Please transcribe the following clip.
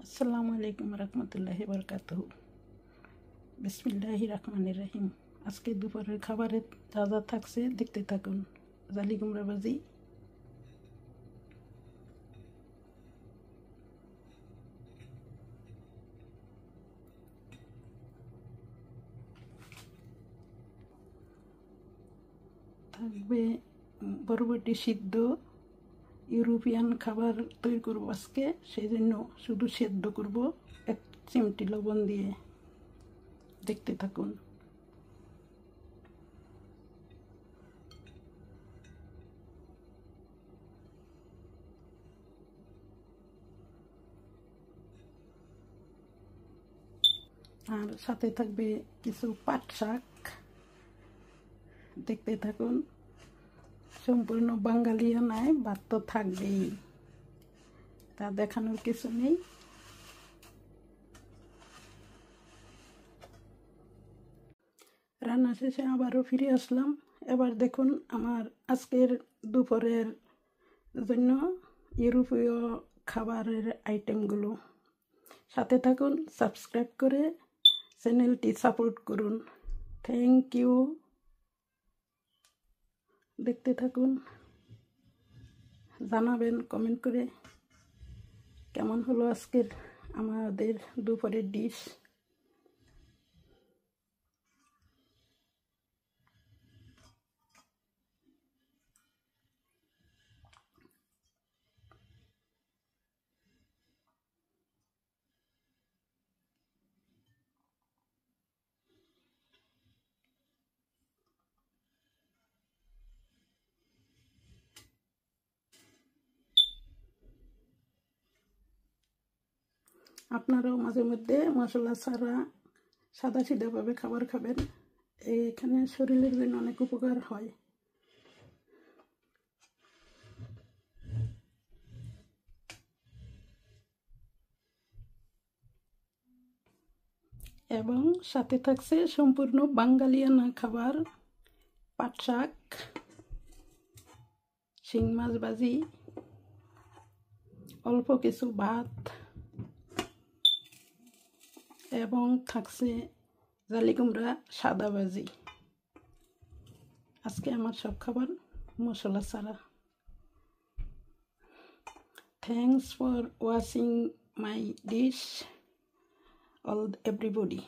আসসালামু আলাইকুম রহমতুল্লাহি বারকাতুহু। বিসমিল্লাহির রহমানির রহিম। আজকে দুপুরের খাবারে যা যা থাকছে দেখতে থাকুন। জালি কুমড়া ভাজি, থাকবে বরবটি সিদ্ধ। ইউরোপিয়ান খাবার তৈরি করবো আজকে, সেই জন্য শুধু সেদ্ধ করব 1 চিমটি লবণ দিয়ে। দেখতে থাকুন। আর সাথে থাকবে কিছু পাট শাক। দেখতে থাকুন। সম্পূর্ণ বাঙালিয়ানায় ভাত তো থাকবেই, তা দেখানোর কিছু নেই। রান্না শেষে আবারও ফিরে আসলাম। এবার দেখুন আমার আজকের দুপুরের জন্য ইউরোপীয় খাবারের আইটেমগুলো। সাথে থাকুন, সাবস্ক্রাইব করে চ্যানেলটি সাপোর্ট করুন। Thank you. দেখতে থাকুন, জানাবেন কমেন্ট করে কেমন হলো আজকের আমাদের দুপুরের ডিশ। আপনারাও মাঝে মধ্যে মশলা ছাড়া সাদা সিধাভাবে খাবার খাবেন, এখানে শরীরের জন্য অনেক উপকার হয়। এবং সাথে থাকছে সম্পূর্ণ বাঙালিয়ানা খাবার, পাট শাক, শিং মাছ ভাজি, অল্প কিছু ভাত এবং থাকছে জালি কুমড়া সাদা ভাজি। আজকে আমার সব খাবার মশলা ছাড়া। Thanks for watching my dish, all everybody.